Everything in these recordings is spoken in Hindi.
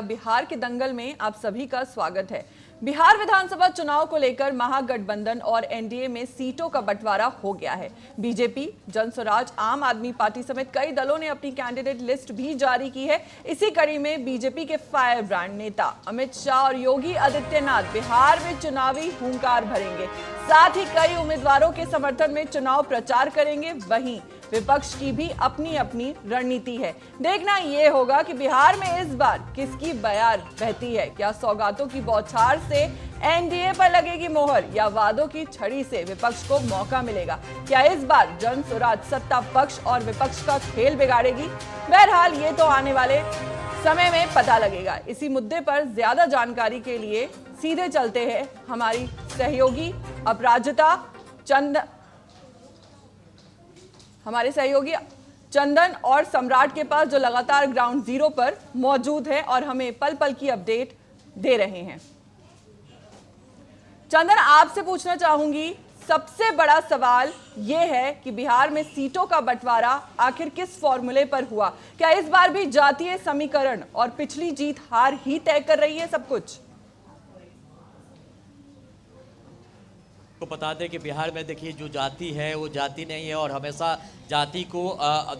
बिहार के दंगल में आप सभी का स्वागत है। बिहार विधानसभा चुनाव को लेकर महागठबंधन और एनडीए में सीटों का बंटवारा हो गया है। बीजेपी, जनस्वराज, आम आदमी पार्टी समेत कई दलों ने अपनी कैंडिडेट लिस्ट भी जारी की है। इसी कड़ी में बीजेपी के फायर ब्रांड नेता अमित शाह और योगी आदित्यनाथ बिहार में चुनावी हुंकार भरेंगे। साथ ही कई उम्मीदवारों के समर्थन में चुनाव प्रचार करेंगे। वहीं विपक्ष की भी अपनी अपनी रणनीति है। देखना यह होगा कि बिहार में इस बार किसकी बयार बहती है। क्या सौगातों की बौछार से एनडीए पर लगेगी मोहर या वादों की छड़ी से विपक्ष को मौका मिलेगा। क्या इस बार जनस्वराज सत्ता पक्ष और विपक्ष का खेल बिगाड़ेगी। बहरहाल ये तो आने वाले समय में पता लगेगा। इसी मुद्दे पर ज्यादा जानकारी के लिए सीधे चलते हैं हमारी सहयोगी अपराजिता हमारे सहयोगी चंदन और सम्राट के पास, जो लगातार ग्राउंड जीरो पर मौजूद है और हमें पल पल की अपडेट दे रहे हैं। चंदन, आपसे पूछना चाहूंगी, सबसे बड़ा सवाल यह है कि बिहार में सीटों का बंटवारा आखिर किस फॉर्मूले पर हुआ। क्या इस बार भी जातीय समीकरण और पिछली जीत हार ही तय कर रही है सब कुछ? को बता दें कि बिहार में देखिए जो जाति है वो जाति नहीं है और हमेशा जाति को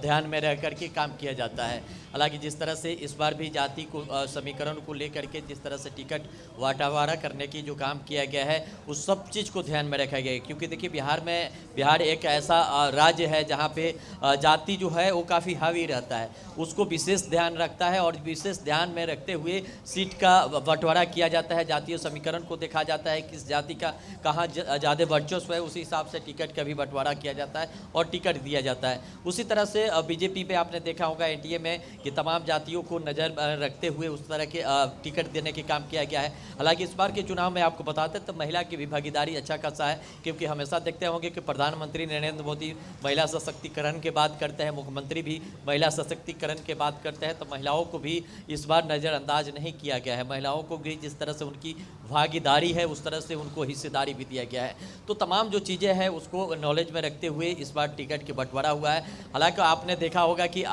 ध्यान में रह कर के काम किया जाता है। हालांकि जिस तरह से इस बार भी जाति को समीकरण को लेकर के जिस तरह से टिकट बंटवारा करने की जो काम किया गया है उस सब चीज़ को ध्यान में रखा गया है। क्योंकि देखिए बिहार एक ऐसा राज्य है जहाँ पे जाति जो है वो काफ़ी हावी रहता है, उसको विशेष ध्यान रखता है और विशेष ध्यान में रखते हुए सीट का बंटवारा किया जाता है। जातीय समीकरण को देखा जाता है, किस जाति का कहाँ ज़्यादा वर्चस्व है, उसी हिसाब से टिकट का भी बंटवारा किया जाता है और टिकट दिया जाता है। उसी तरह से बीजेपी पे आपने देखा होगा एनडीए में कि तमाम जातियों को नज़र रखते हुए उस तरह के टिकट देने के काम किया गया है। हालांकि इस बार के चुनाव में आपको बताते तो महिला की भी भागीदारी अच्छा खासा है, क्योंकि हमेशा देखते होंगे कि प्रधानमंत्री नरेंद्र मोदी महिला सशक्तिकरण की बात करते हैं, मुख्यमंत्री भी महिला सशक्तिकरण की बात करते हैं, तो महिलाओं को भी इस बार नज़रअंदाज नहीं किया गया है। महिलाओं को भी जिस तरह से उनकी भागीदारी है उस तरह से उनको हिस्सेदारी भी दिया गया है। तो तमाम जो चीज़ें हैं उसको नॉलेज में रखते हुए इस बार टिकट की बंटवारा हुआ है। हालांकि आपने देखा होगा कि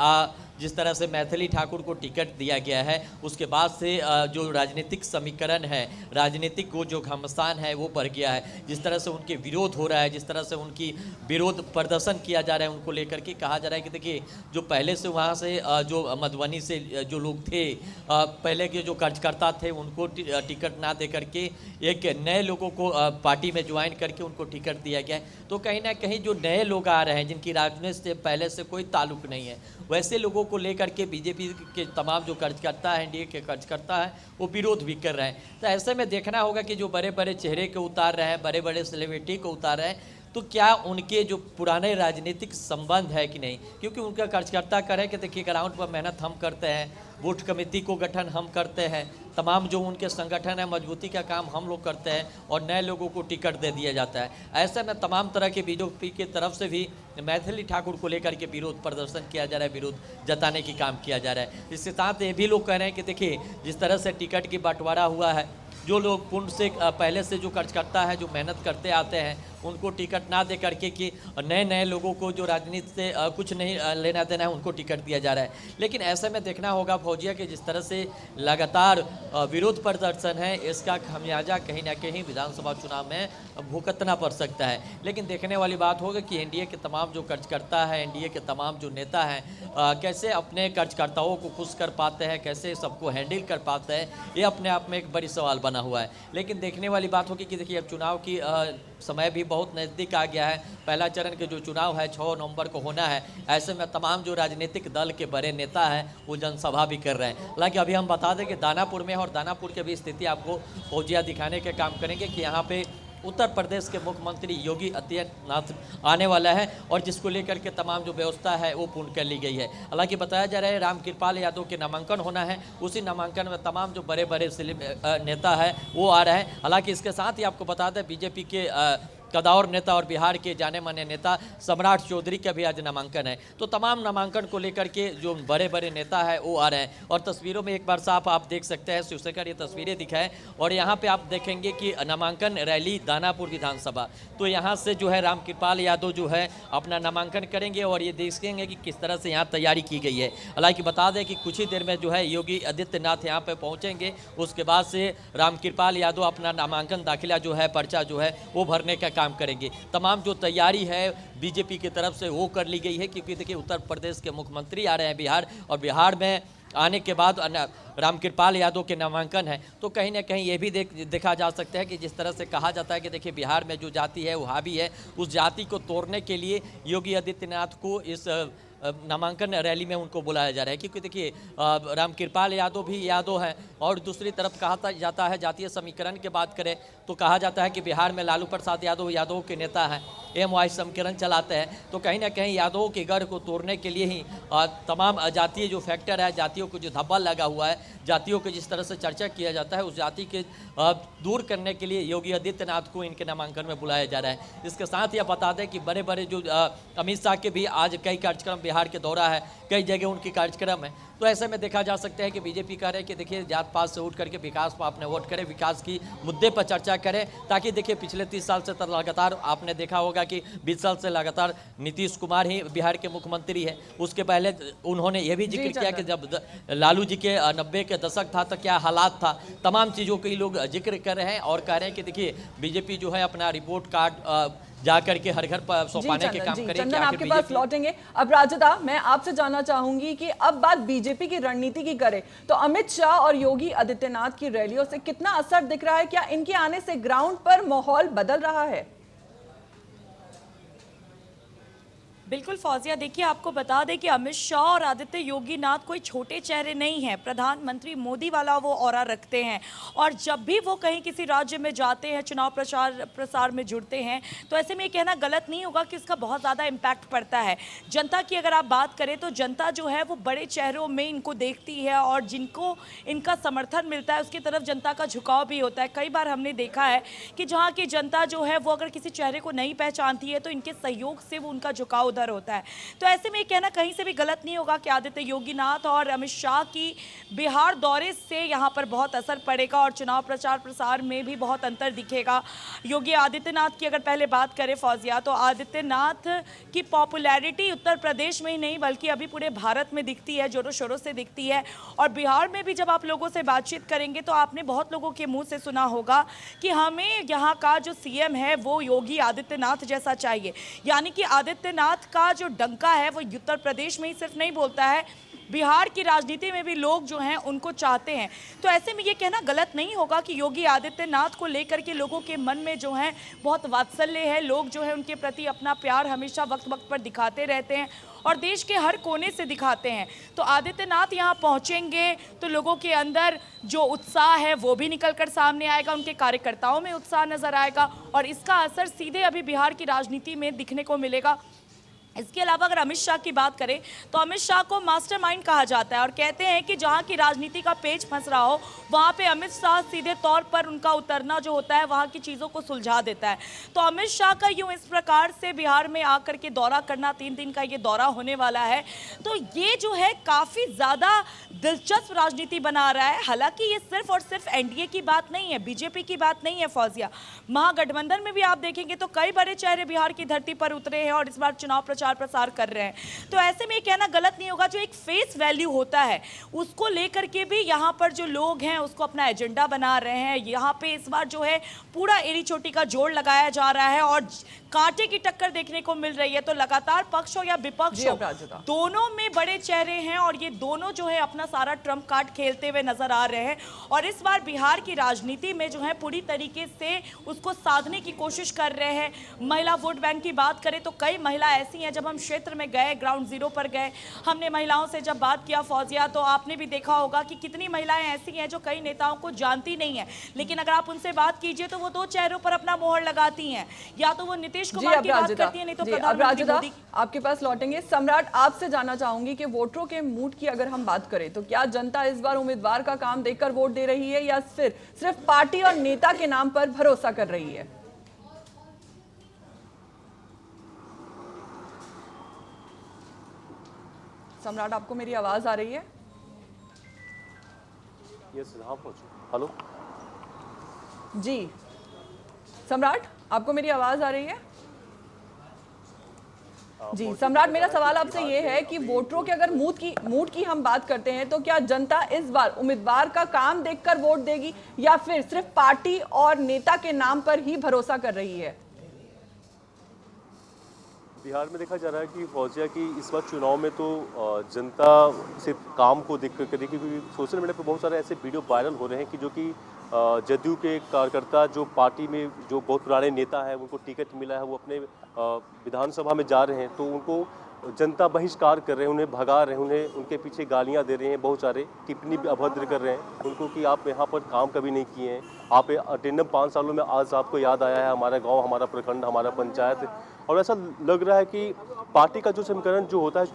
जिस तरह से मैथिली ठाकुर को टिकट दिया गया है उसके बाद से जो राजनीतिक समीकरण है, राजनीतिक को जो घमासान है वो बढ़ गया है। जिस तरह से उनके विरोध हो रहा है, जिस तरह से उनकी विरोध प्रदर्शन किया जा रहा है, उनको लेकर के कहा जा रहा है कि देखिए जो पहले से वहाँ से जो मधुबनी से जो लोग थे, पहले के जो कार्यकर्ता थे, उनको टिकट ना दे करके एक नए लोगों को पार्टी में ज्वाइन करके उनको टिकट दिया गया है। तो कहीं ना कहीं जो नए लोग आ रहे हैं जिनकी राजनीति से पहले से कोई ताल्लुक नहीं है, वैसे लोगों को लेकर के बीजेपी के तमाम जो कार्यकर्ता हैं, एनडीए के कार्यकर्ता हैं, वो विरोध भी कर रहे हैं। तो ऐसे में देखना होगा कि जो बड़े बड़े चेहरे को उतार रहे हैं, बड़े बड़े सेलिब्रिटी को उतार रहे हैं, तो क्या उनके जो पुराने राजनीतिक संबंध है कि नहीं। क्योंकि उनका कार्यकर्ता करें कि देखिए ग्राउंड पर मेहनत हम करते हैं, बूथ कमेटी को गठन हम करते हैं, तमाम जो उनके संगठन है मजबूती का काम हम लोग करते हैं और नए लोगों को टिकट दे दिया जाता है। ऐसे में तमाम तरह के बीजेपी की तरफ से भी मैथिली ठाकुर को लेकर के विरोध प्रदर्शन किया जा रहा है, विरोध जताने की काम किया जा रहा है। इसके साथ ये भी लोग कह रहे हैं कि देखिए जिस तरह से टिकट की बंटवारा हुआ है, जो लोग पूर्ण से पहले से जो कार्यकर्ता है, जो मेहनत करते आते हैं, उनको टिकट ना दे करके कि नए लोगों को जो राजनीति से कुछ नहीं लेना देना है उनको टिकट दिया जा रहा है। लेकिन ऐसे में देखना होगा फौजिया कि जिस तरह से लगातार विरोध प्रदर्शन है, इसका खामियाजा कहीं ना कहीं विधानसभा चुनाव में भुगतना पड़ सकता है। लेकिन देखने वाली बात होगा कि एनडीए के तमाम जो कार्यकर्ता है, एनडीए के तमाम जो नेता हैं, कैसे अपने कार्यकर्ताओं को खुश कर पाते हैं, कैसे सबको हैंडल कर पाते हैं, ये अपने आप में एक बड़ी सवाल बना हुआ है। लेकिन देखने वाली बात होगी कि देखिए अब चुनाव की समय भी बहुत नज़दीक आ गया है। पहला चरण के जो चुनाव है 6 नवंबर को होना है। ऐसे में तमाम जो राजनीतिक दल के बड़े नेता हैं वो जनसभा भी कर रहे हैं। हालांकि अभी हम बता दें कि दानापुर में और दानापुर की भी स्थिति आपको फौजिया दिखाने के काम करेंगे कि यहाँ पे उत्तर प्रदेश के मुख्यमंत्री योगी आदित्यनाथ आने वाला है और जिसको लेकर के तमाम जो व्यवस्था है वो पूर्ण कर ली गई है। हालांकि बताया जा रहा है रामकृपाल यादव के नामांकन होना है, उसी नामांकन में तमाम जो बड़े बड़े नेता है वो आ रहे हैं। हालांकि इसके साथ ही आपको बता दें बीजेपी के कदावर नेता और बिहार के जाने माने नेता सम्राट चौधरी का भी आज नामांकन है। तो तमाम नामांकन को लेकर के जो बड़े बड़े नेता है वो आ रहे हैं और तस्वीरों में एक बार साफ आप देख सकते हैं, शिवशंकर ये तस्वीरें दिखाएं और यहाँ पे आप देखेंगे कि नामांकन रैली दानापुर विधानसभा, तो यहाँ से जो है रामकृपाल यादव जो है अपना नामांकन करेंगे और ये देखेंगे कि किस तरह से यहाँ तैयारी की गई है। हालांकि बता दें कि कुछ ही देर में जो है योगी आदित्यनाथ यहाँ पे पहुँचेंगे, उसके बाद से रामकृपाल यादव अपना नामांकन दाखिला जो है पर्चा जो है वो भरने का काम करेंगे। तमाम जो तैयारी है बीजेपी की तरफ से वो कर ली गई है, क्योंकि देखिए उत्तर प्रदेश के मुख्यमंत्री आ रहे हैं बिहार, और बिहार में आने के बाद रामकृपाल यादव के नामांकन है। तो कहीं ना कहीं ये भी देखा जा सकता है कि जिस तरह से कहा जाता है कि देखिए बिहार में जो जाति है वो हावी है, उस जाति को तोड़ने के लिए योगी आदित्यनाथ को इस नामांकन रैली में उनको बुलाया जा रहा है। क्योंकि देखिए रामकृपाल यादव भी यादव हैं और दूसरी तरफ कहा जाता है जातीय समीकरण की बात करें तो कहा जाता है कि बिहार में लालू प्रसाद यादव यादवों के नेता हैं, एमवाई समीकरण चलाते हैं। तो कहीं ना कहीं यादवों के गढ़ को तोड़ने के लिए ही तमाम जातीय जो फैक्टर है, जातियों को जो धब्बा लगा हुआ है, जातियों को जिस तरह से चर्चा किया जाता है, उस जाति के दूर करने के लिए योगी आदित्यनाथ को इनके नामांकन में बुलाया जा रहा है। इसके साथ ही बता दें कि बड़े बड़े जो अमित शाह के भी आज कई कार्यक्रम बिहार के दौरा है, कई जगह उनकी कार्यक्रम है। तो ऐसे में देखा जा सकता है कि बीजेपी कह रहे हैं कि देखिए जात पात से उठ करके विकास पर आपने वोट करें, विकास की मुद्दे पर चर्चा करें, ताकि देखिए पिछले 30 साल से लगातार आपने देखा होगा कि 20 साल से लगातार नीतीश कुमार ही बिहार के मुख्यमंत्री है। उसके पहले उन्होंने ये भी जिक्र किया कि जब लालू जी के 90 के दशक था तो क्या हालात था, तमाम चीज़ों के लोग जिक्र कर रहे हैं और कह रहे हैं कि देखिए बीजेपी जो है अपना रिपोर्ट कार्ड जाकर के हर घर पर सौंपाने के काम करें। चंदन आपके पास लौटेंगे। अब राजदा, मैं आपसे जानना चाहूंगी कि अब बात बीजेपी की रणनीति की करें तो अमित शाह और योगी आदित्यनाथ की रैलियों से कितना असर दिख रहा है? क्या इनके आने से ग्राउंड पर माहौल बदल रहा है? बिल्कुल फौजिया, देखिए आपको बता दें कि अमित शाह और आदित्य योगी नाथ कोई छोटे चेहरे नहीं हैं। प्रधानमंत्री मोदी वाला वो ऑरा रखते हैं और जब भी वो कहीं किसी राज्य में जाते हैं, चुनाव प्रसार में जुड़ते हैं, तो ऐसे में ये कहना गलत नहीं होगा कि इसका बहुत ज़्यादा इम्पैक्ट पड़ता है। जनता की अगर आप बात करें तो जनता जो है वो बड़े चेहरों में इनको देखती है और जिनको इनका समर्थन मिलता है उसकी तरफ जनता का झुकाव भी होता है। कई बार हमने देखा है कि जहाँ की जनता जो है वो अगर किसी चेहरे को नहीं पहचानती है तो इनके सहयोग से वो उनका झुकाव उधर होता है। तो ऐसे में ये कहना कहीं से भी गलत नहीं होगा कि आदित्य योगीनाथ और अमित शाह की बिहार दौरे से यहाँ पर बहुत असर पड़ेगा और चुनाव प्रचार प्रसार में भी बहुत अंतर दिखेगा। योगी आदित्यनाथ की अगर पहले बात करें फौजिया, तो आदित्यनाथ की पॉपुलैरिटी उत्तर प्रदेश में ही नहीं बल्कि अभी पूरे भारत में दिखती है, जोरों शोरों से दिखती है। और बिहार में भी जब आप लोगों से बातचीत करेंगे तो आपने बहुत लोगों के मुंह से सुना होगा कि हमें यहाँ का जो सीएम है वो योगी आदित्यनाथ जैसा चाहिए। यानी कि आदित्यनाथ का जो डंका है वो उत्तर प्रदेश में ही सिर्फ नहीं बोलता है, बिहार की राजनीति में भी लोग जो हैं उनको चाहते हैं। तो ऐसे में ये कहना गलत नहीं होगा कि योगी आदित्यनाथ को लेकर के लोगों के मन में जो है बहुत वात्सल्य है, लोग जो है उनके प्रति अपना प्यार हमेशा वक्त वक्त पर दिखाते रहते हैं और देश के हर कोने से दिखाते हैं। तो आदित्यनाथ यहाँ पहुँचेंगे तो लोगों के अंदर जो उत्साह है वो भी निकल कर सामने आएगा, उनके कार्यकर्ताओं में उत्साह नजर आएगा और इसका असर सीधे अभी बिहार की राजनीति में दिखने को मिलेगा। इसके अलावा अगर अमित शाह की बात करें तो अमित शाह को मास्टरमाइंड कहा जाता है और कहते हैं कि जहां की राजनीति का पेच फंस रहा हो वहां पे अमित शाह सीधे तौर पर उनका उतरना जो होता है वहां की चीज़ों को सुलझा देता है। तो अमित शाह का यूं इस प्रकार से बिहार में आकर के दौरा करना, 3 दिन का ये दौरा होने वाला है, तो ये जो है काफ़ी ज़्यादा दिलचस्प राजनीति बना रहा है। हालांकि ये सिर्फ और सिर्फ एनडीए की बात नहीं है, बीजेपी की बात नहीं है फौजिया। महागठबंधन में भी आप देखेंगे तो कई बड़े चेहरे बिहार की धरती पर उतरे हैं और इस बार चुनाव प्रसार कर रहे हैं। तो ऐसे में कहना गलत नहीं होगा, जो एक फेस वैल्यू होता है उसको लेकर के भी यहाँ पर जो लोग हैं उसको अपना एजेंडा बना रहे हैं। यहाँ पे इस बार जो है पूरा एड़ी चोटी का जोड़ लगाया जा रहा है और कांटे की टक्कर देखने को मिल रही है। तो लगातार पक्ष हो या विपक्ष हो, दोनों में बड़े चेहरे हैं और ये दोनों जो है अपना सारा ट्रम्प कार्ड खेलते हुए नजर आ रहे हैं और इस बार बिहार की राजनीति में जो है पूरी तरीके से उसको साधने की कोशिश कर रहे हैं। महिला वोट बैंक की बात करें तो कई महिला ऐसी हैं, जब हम क्षेत्र में गए, ग्राउंड जीरो पर गए, हमने महिलाओं से जब बात किया फौजिया, तो आपने भी देखा होगा कि कितनी महिलाएं ऐसी हैं जो कई नेताओं को जानती नहीं है, लेकिन अगर आप उनसे बात कीजिए तो वो 2 चेहरों पर अपना मोहर लगाती हैं, या तो वो नीतीश कुमार की बात करती है, नहीं तो प्रधानमंत्री मोदी। आपके पास लौटेंगे। सम्राट, आपसे जानना चाहूंगी कि वोटरों के मूड की अगर हम बात करें तो क्या जनता इस बार उम्मीदवार का काम देखकर वोट दे रही है या फिर सिर्फ पार्टी और नेता के नाम पर भरोसा कर रही है? सम्राट, आपको मेरी आवाज आ रही है? यस, हाँ पहुंचो। हेलो जी सम्राट, आपको मेरी आवाज आ रही है? जी सम्राट, मेरा सवाल आपसे ये है कि वोटरों के अगर मूड की हम बात करते हैं तो क्या जनता इस बार उम्मीदवार का काम देखकर वोट देगी या फिर सिर्फ पार्टी और नेता के नाम पर ही भरोसा कर रही है? बिहार में देखा जा रहा है कि फौजिया की इस बार चुनाव में तो जनता सिर्फ काम को देख कर करेगी, क्योंकि सोशल मीडिया पर बहुत सारे ऐसे वीडियो वायरल हो रहे हैं कि जो कि जदयू के कार्यकर्ता जो पार्टी में जो बहुत पुराने नेता हैं उनको टिकट मिला है, वो अपने विधानसभा में जा रहे हैं तो उनको जनता बहिष्कार कर रहे हैं, उन्हें भगा रहे हैं, उन्हें उनके पीछे गालियां दे रहे हैं, बहुत सारे टिप्पणी भी अभद्र कर रहे हैं उनको कि आप यहाँ पर काम कभी नहीं किए हैं, आप अटेंडम 5 सालों में आज आपको याद आया है हमारा गांव, हमारा प्रखंड, हमारा पंचायत। और ऐसा लग रहा है कि पार्टी का जो समीकरण जो होता है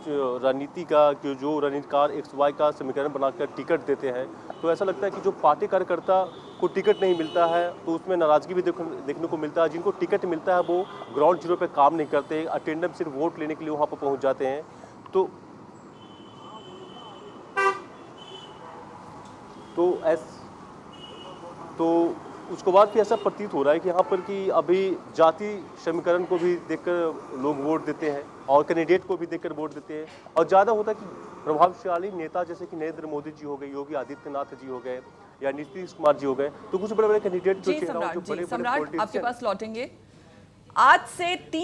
राजनीति का, जो रणनीतिकार XY का समीकरण बनाकर टिकट देते हैं, तो ऐसा लगता है कि जो पार्टी कार्यकर्ता को टिकट नहीं मिलता है तो उसमें नाराजगी भी देखने को मिलता है। जिनको टिकट मिलता है वो ग्राउंड जीरो पे काम नहीं करते, अटेंडेंस सिर्फ वोट लेने के लिए वहाँ पर पहुँच जाते हैं। तो उसके बाद भी ऐसा प्रतीत हो रहा है कि यहाँ पर कि अभी जाति समीकरण को भी देखकर लोग वोट देते हैं और कैंडिडेट को भी देखकर वोट देते हैं, और ज़्यादा होता है कि प्रभावशाली नेता जैसे कि नरेंद्र मोदी जी हो गए, योगी आदित्यनाथ जी हो गए या नीतीश कुमार जी हो गए, तो कुछ बड़े बड़े कैंडिडेट जो जी चेहरा जो सम्राट, बड़े सम्राट बड़े आपके पास लौटेंगे। आज से 3